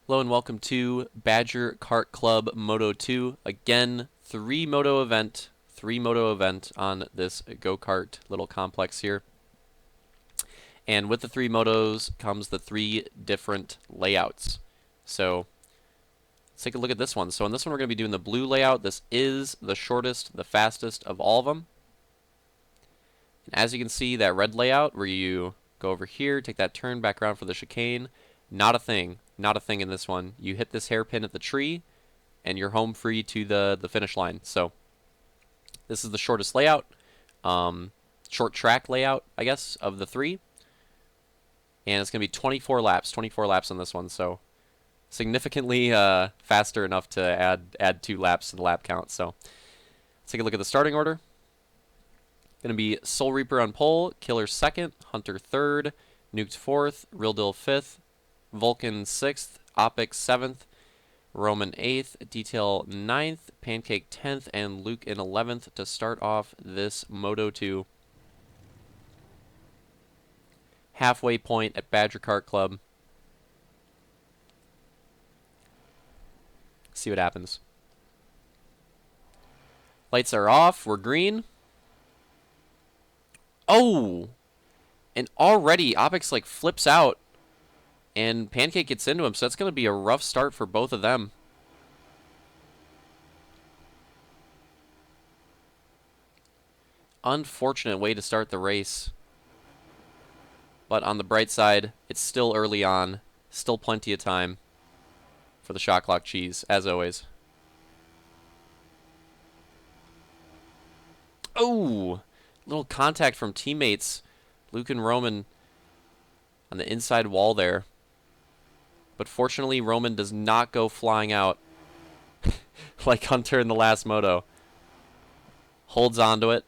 Hello and welcome to Badger Kart Club Moto 2. Again, three Moto event on this go-kart little complex here. And with the three motos comes the three different layouts. So let's take a look at this one. So on this one we're going to be doing the blue layout. This is the shortest, the fastest of all of them. And as you can see, that red layout where you go over here, take that turn back around for the chicane, not a thing. Not a thing in this one. You hit this hairpin at the tree, and you're home free to the finish line. So this is the shortest layout, short track layout, I guess, of the three. And it's going to be 24 laps on this one. So significantly faster enough to add 2 laps to the lap count. So let's take a look at the starting order. Going to be Soul Reaper on pole, Killer second, Hunter third, Nuked fourth, Real Deal fifth, Vulcan 6th, Opix 7th, Roman 8th, Detail 9th, Pancake 10th, and Luke in 11th to start off this Moto 2 halfway point at Badger Kart Club. See what happens. Lights are off. We're green. Oh! And already Opix like flips out. And Pancake gets into him, so that's going to be a rough start for both of them. Unfortunate way to start the race. But on the bright side, it's still early on. Still plenty of time for the shot clock cheese, as always. Oh! Little contact from teammates. Luke and Roman on the inside wall there. But fortunately, Roman does not go flying out like Hunter in the last moto. Holds onto it.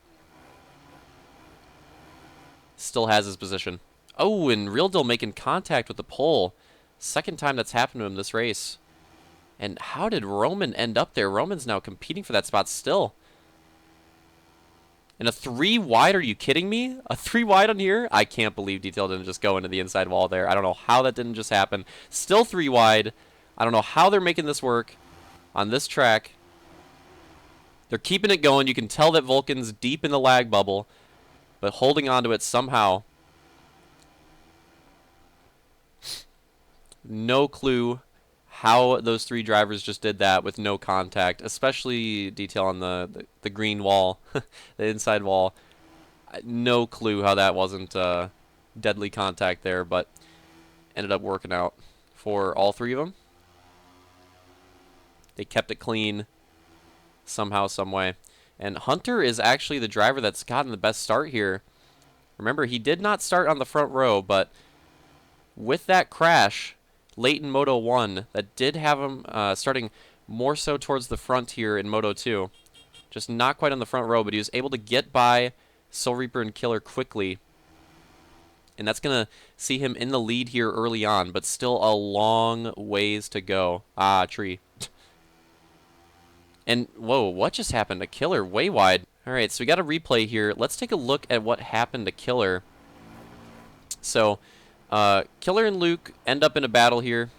Still has his position. Oh, and Real Deal making contact with the pole. Second time that's happened to him this race. And how did Roman end up there? Roman's now competing for that spot still. And a 3 wide, are you kidding me? A 3 wide on here? I can't believe Detail didn't just go into the inside wall there. I don't know how that didn't just happen. Still 3 wide. I don't know how they're making this work on this track. They're keeping it going. You can tell that Vulcan's deep in the lag bubble, but holding on to it somehow. No clue how those 3 drivers just did that with no contact, especially Detail on the green wall, the inside wall. No clue how that wasn't deadly contact there, but ended up working out for all 3 of them. They kept it clean somehow, some way. And Hunter is actually the driver that's gotten the best start here. Remember, he did not start on the front row, but with that crash late in Moto 1, that did have him starting more so towards the front here in Moto 2. Just not quite on the front row, but he was able to get by Soul Reaper and Killer quickly. And that's going to see him in the lead here early on, but still a long ways to go. Ah, tree. And, whoa, what just happened? A Killer way wide. All right, so we got a replay here. Let's take a look at what happened to Killer. So Killer and Luke end up in a battle here.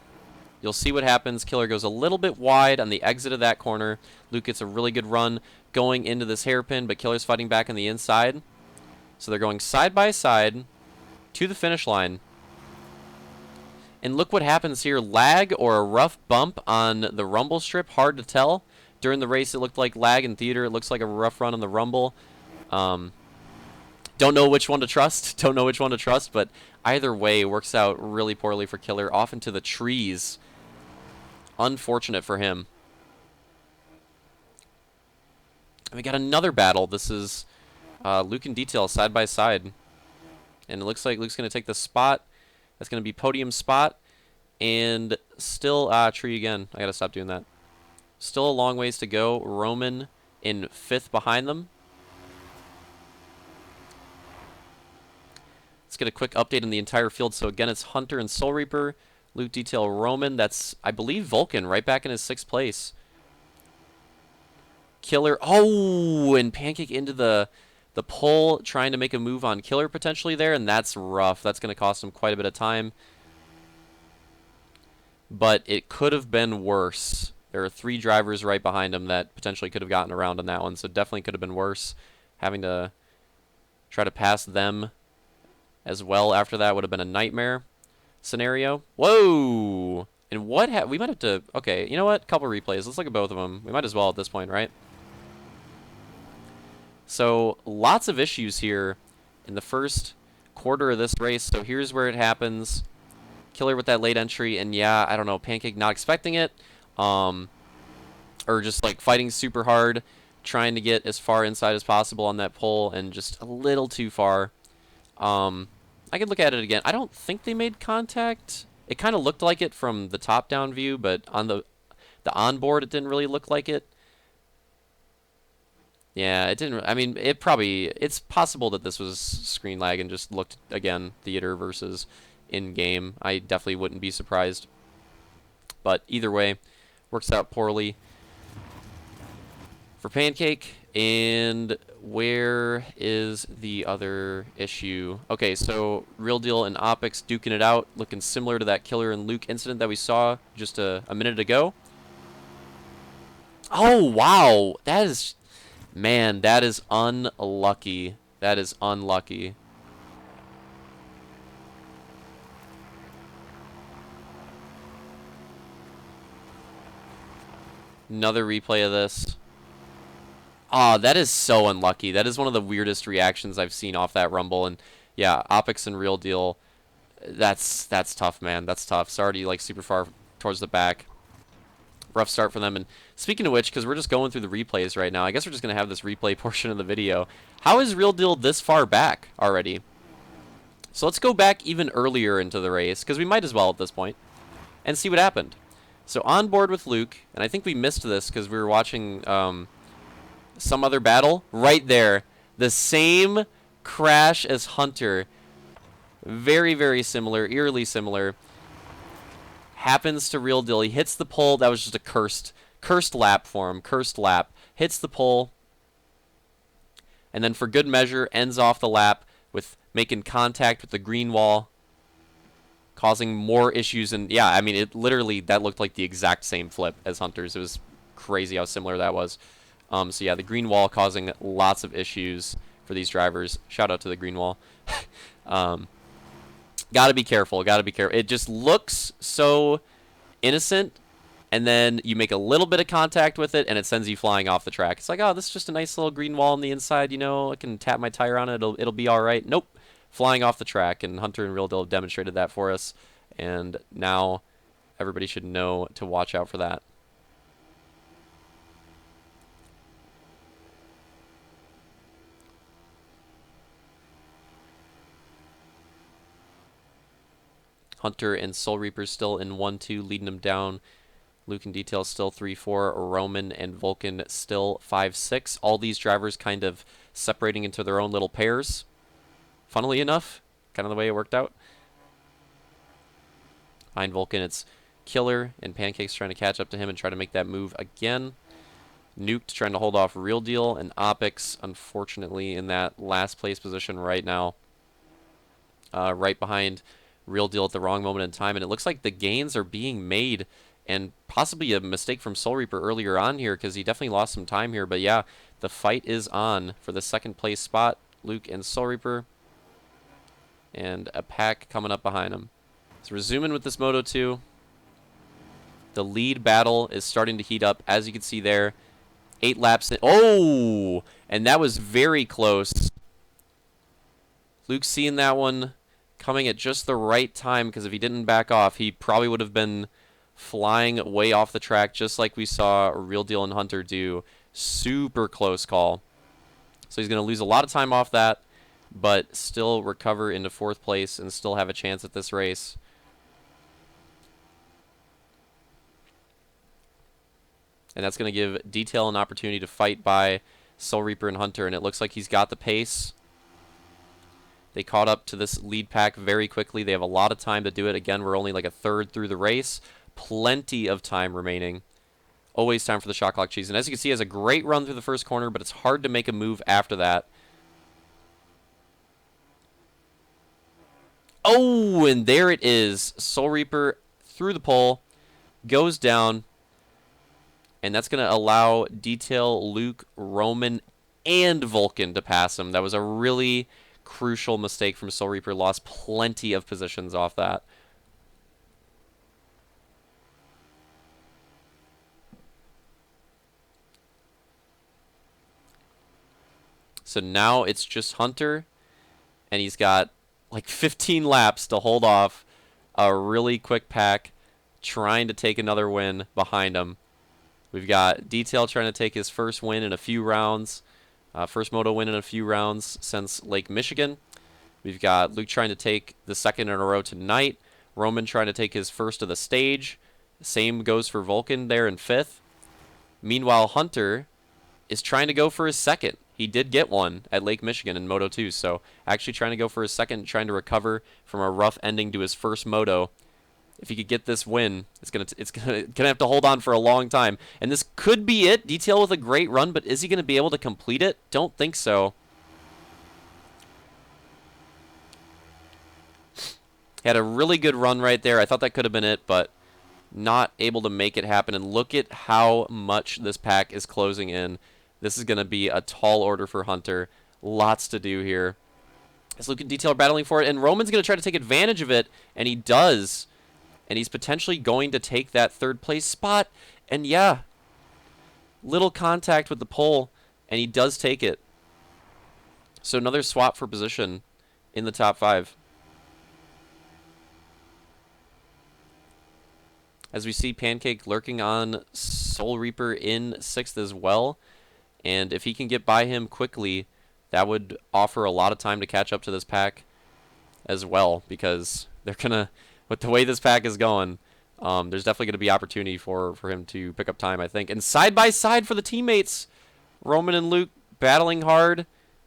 You'll see what happens. Killer goes a little bit wide on the exit of that corner. Luke gets a really good run going into this hairpin, but Killer's fighting back on the inside. So they're going side by side to the finish line. And look what happens here. Lag or a rough bump on the rumble strip. Hard to tell. During the race, it looked like lag in theater. It looks like a rough run on the rumble. Don't know which one to trust. Don't know which one to trust, but either way, works out really poorly for Killer. Off into the trees. Unfortunate for him. And we got another battle. This is Luke and Detail side by side. And it looks like Luke's going to take the spot. That's going to be podium spot. And still, tree again. I got to stop doing that. Still a long ways to go. Roman in 5th behind them. Let's get a quick update on the entire field. So again, it's Hunter and Soul Reaper, Luke, Detail, Roman. That's, I believe, Vulcan right back in his 6th place. Killer. Oh, and Pancake into the pole, trying to make a move on Killer potentially there, and that's rough. That's going to cost him quite a bit of time. but it could have been worse. There are 3 drivers right behind him that potentially could have gotten around on that one, so definitely could have been worse. Having to try to pass them as well after that would have been a nightmare scenario. Whoa! And what we might have to... Okay, you know what? Couple replays. Let's look at both of them. We might as well at this point, right? So, lots of issues here in the first quarter of this race. So here's where it happens. Killer with that late entry, and yeah, I don't know, Pancake not expecting it. Or just like fighting super hard, trying to get as far inside as possible on that pole, and just a little too far. I could look at it again. I don't think they made contact. It kind of looked like it from the top-down view, but on the onboard, it didn't really look like it. Yeah, it didn't. I mean, it's possible that this was screen lag and just looked, again, theater versus in-game. I definitely wouldn't be surprised. But either way, works out poorly for Pancake. And where is the other issue? Okay, so Real Deal and Opix duking it out, looking similar to that Killer and Luke incident that we saw just a minute ago. Oh, wow. That is... Man, that is unlucky. That is unlucky. Another replay of this. Ah, that is so unlucky. That is one of the weirdest reactions I've seen off that Rumble. And yeah, Opix and Real Deal, that's tough, man. That's tough. It's already like super far towards the back. Rough start for them. And speaking of which, because we're just going through the replays right now, I guess we're just going to have this replay portion of the video. How is Real Deal this far back already? So let's go back even earlier into the race, because we might as well at this point, and see what happened. So on board with Luke, and I think we missed this because we were watching some other battle. Right there. The same crash as Hunter. Very, very similar. Eerily similar. Happens to Real Deal. He hits the pole. That was just a cursed lap for him. Cursed lap. Hits the pole. And then for good measure, ends off the lap with making contact with the green wall, causing more issues. And yeah, I mean, it literally, that looked like the exact same flip as Hunter's. It was crazy how similar that was. So yeah, the green wall causing lots of issues for these drivers. Shout out to the green wall. Gotta be careful. Gotta be careful. It just looks so innocent, and then you make a little bit of contact with it, and it sends you flying off the track. It's like, oh, this is just a nice little green wall on the inside. You know, I can tap my tire on it. It'll be all right. Nope, flying off the track. And Hunter and Real Deal have demonstrated that for us, and now everybody should know to watch out for that. Hunter and Soul Reaper still in 1-2, leading them down. Luke and Detail still 3-4. Roman and Vulcan still 5-6. All these drivers kind of separating into their own little pairs. Funnily enough, kind of the way it worked out. Behind Vulcan, it's Killer and Pancake's trying to catch up to him and try to make that move again. Nuked trying to hold off Real Deal, and Opix, unfortunately, in that last place position right now. Right behind Real Deal at the wrong moment in time, and it looks like the gains are being made, and possibly a mistake from Soul Reaper earlier on here, because he definitely lost some time here. But yeah, the fight is on for the second place spot. Luke and Soul Reaper, and a pack coming up behind him. So resuming with this Moto 2. The lead battle is starting to heat up, as you can see there. 8 laps in. Oh! And that was very close. Luke seeing that one coming at just the right time, because if he didn't back off, he probably would have been flying way off the track, just like we saw Real Deal and Hunter do. Super close call. So he's going to lose a lot of time off that, but still recover into 4th place and still have a chance at this race. And that's going to give Detail an opportunity to fight by Soul Reaper and Hunter, and it looks like he's got the pace. They caught up to this lead pack very quickly. They have a lot of time to do it. Again, we're only like a third through the race. Plenty of time remaining. Always time for the shot clock cheese. And as you can see, he has a great run through the first corner, but it's hard to make a move after that. Oh, and there it is. Soul Reaper through the pole. goes down, and that's going to allow Detail, Luke, Roman, and Vulcan to pass him. That was a really crucial mistake from Soul Reaper. Lost plenty of positions off that. So now it's just Hunter, and he's got like 15 laps to hold off a really quick pack trying to take another win behind him. We've got Detail trying to take his first win in a few rounds. First Moto win in a few rounds since Lake Michigan. We've got Luke trying to take the second in a row tonight. Roman trying to take his first of the stage. Same goes for Vulcan there in fifth. Meanwhile, Hunter is trying to go for his second. He did get one at Lake Michigan in Moto 2, so actually trying to go for his second, trying to recover from a rough ending to his first Moto. If he could get this win, it's gonna have to hold on for a long time. And this could be it. Detail with a great run, but is he gonna be able to complete it? Don't think so. Had a really good run right there. I thought that could have been it, but not able to make it happen. And look at how much this pack is closing in. This is gonna be a tall order for Hunter. Lots to do here. As Luke and Detail are battling for it, and Roman's gonna try to take advantage of it, and he does. And he's potentially going to take that third place spot. And yeah, little contact with the pole, and he does take it. So another swap for position in the top 5. As we see Pancake lurking on Soul Reaper in 6th as well. And if he can get by him quickly, that would offer a lot of time to catch up to this pack as well, because they're going to... With the way this pack is going, there's definitely going to be opportunity for him to pick up time, I think. And side by side for the teammates, Roman and Luke battling hard,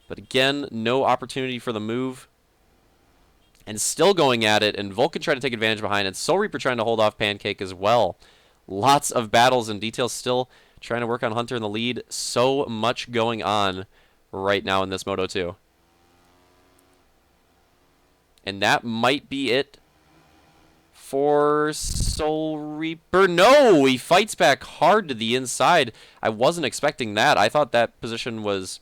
but again, no opportunity for the move. And still going at it, and Vulcan trying to take advantage behind, and Soul Reaper trying to hold off Pancake as well. Lots of battles and details still trying to work on Hunter in the lead. So much going on right now in this Moto 2. And that might be it for Soul Reaper. No, he fights back hard to the inside. I wasn't expecting that. I thought that position was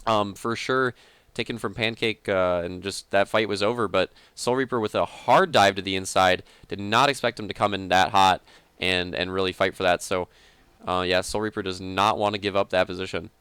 for sure taken from Pancake, and just that fight was over. But Soul Reaper with a hard dive to the inside. Did not expect him to come in that hot and really fight for that. So yeah, Soul Reaper does not want to give up that position.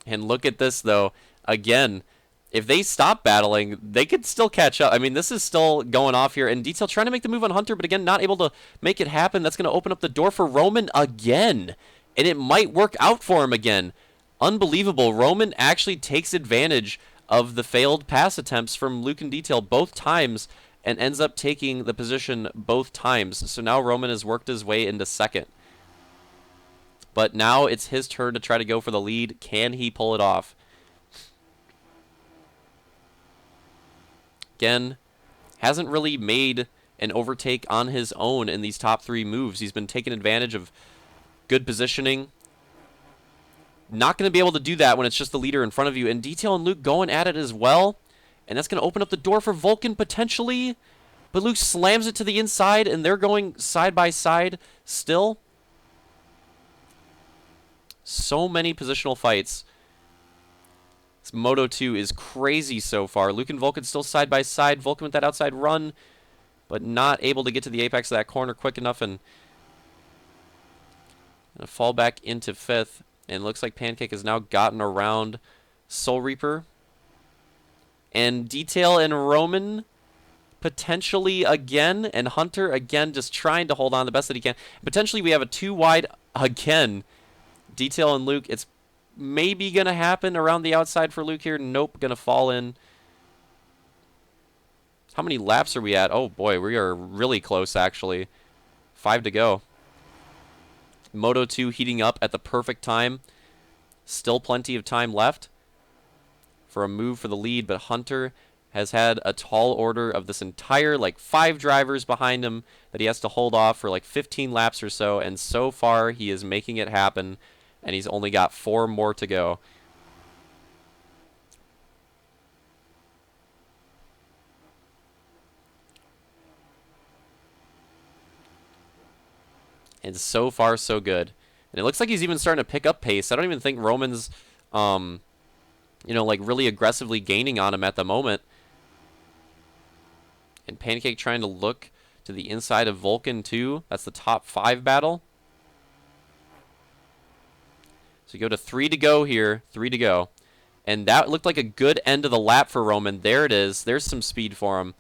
And look at this though. Again, if they stop battling, they could still catch up. I mean, this is still going off here. And Detail trying to make the move on Hunter, but again, not able to make it happen. That's going to open up the door for Roman again. And it might work out for him again. Unbelievable. Roman actually takes advantage of the failed pass attempts from Luke and Detail both times and ends up taking the position both times. So now Roman has worked his way into second. But now it's his turn to try to go for the lead. Can he pull it off? Again, hasn't really made an overtake on his own in these top 3 moves. He's been taking advantage of good positioning. Not going to be able to do that when it's just the leader in front of you. And Detail and Luke going at it as well. And that's going to open up the door for Vulcan potentially. But Luke slams it to the inside, and they're going side by side still. So many positional fights. This Moto 2 is crazy so far. Luke and Vulcan still side by side. Vulcan with that outside run, but not able to get to the apex of that corner quick enough, and gonna fall back into 5th. And looks like Pancake has now gotten around Soul Reaper. And Detail and Roman potentially again, and Hunter again just trying to hold on the best that he can. Potentially we have a 2 wide again. Detail and Luke, it's maybe going to happen around the outside for Luke here. Nope, going to fall in. How many laps are we at? Oh boy, we are really close actually. 5 to go. Moto 2 heating up at the perfect time. Still plenty of time left for a move for the lead, but Hunter has had a tall order of this entire, like 5 drivers behind him that he has to hold off for like 15 laps or so, and so far he is making it happen, and he's only got 4 more to go. And so far, so good. And it looks like he's even starting to pick up pace. I don't even think Roman's, like really aggressively gaining on him at the moment. And Pancake trying to look to the inside of Vulcan too. That's the top 5 battle. So you go to 3 to go here. 3 to go. And that looked like a good end of the lap for Roman. There it is. There's some speed for him.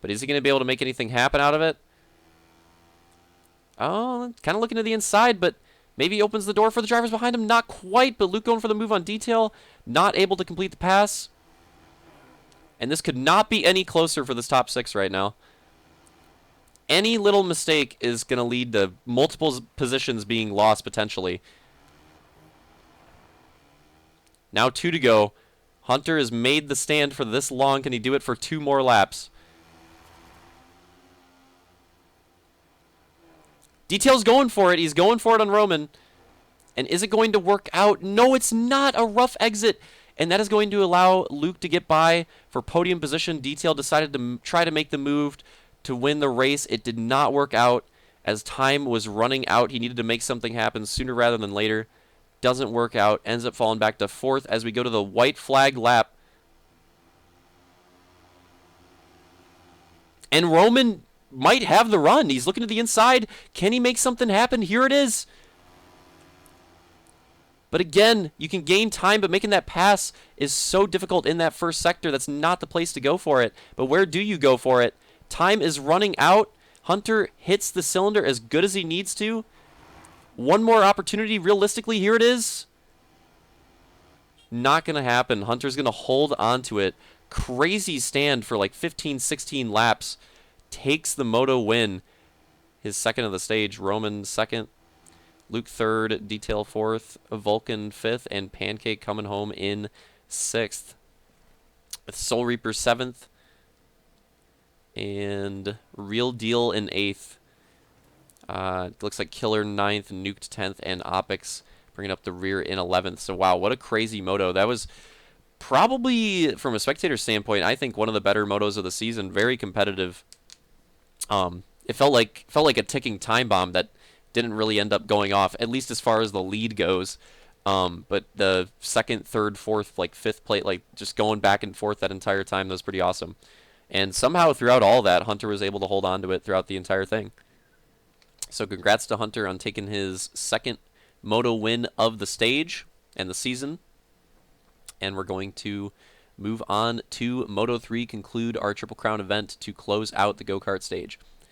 But is he going to be able to make anything happen out of it? Oh, kind of looking to the inside, but maybe he opens the door for the drivers behind him. Not quite, but Luke going for the move on detail. Not able to complete the pass. And this could not be any closer for this top 6 right now. Any little mistake is going to lead to multiple positions being lost potentially. Now 2 to go. Hunter has made the stand for this long. Can he do it for 2 more laps? Detail's going for it. He's going for it on Roman. And is it going to work out? No, it's not. A rough exit. And that is going to allow Luke to get by for podium position. Detail decided to try to make the move to win the race. It did not work out. As time was running out, he needed to make something happen sooner rather than later. Doesn't work out. Ends up falling back to 4th as we go to the white flag lap. And Roman might have the run. He's looking to the inside. Can he make something happen? Here it is. But again, you can gain time, but making that pass is so difficult in that first sector. That's not the place to go for it. But where do you go for it? Time is running out. Hunter hits the cylinder as good as he needs to. One more opportunity. Realistically, here it is. Not going to happen. Hunter's going to hold on to it. Crazy stand for like 15, 16 laps. Takes the Moto win. His second of the stage. Roman second. Luke third. Detail 4th. Vulcan 5th. And Pancake coming home in 6th. Soul Reaper 7th. And Real Deal in 8th. Looks like Killer 9th. Nuked 10th. And Opix bringing up the rear in 11th. So wow, what a crazy moto. That was probably, from a spectator standpoint, I think one of the better motos of the season. Very competitive. It felt like a ticking time bomb that didn't really end up going off, at least as far as the lead goes. But the 2nd, 3rd, 4th, like 5th plate, like just going back and forth that entire time, that was pretty awesome. And somehow throughout all that, Hunter was able to hold on to it throughout the entire thing. So congrats to Hunter on taking his 2nd moto win of the stage and the season. And we're going to move on to Moto 3, conclude our Triple Crown event to close out the go-kart stage.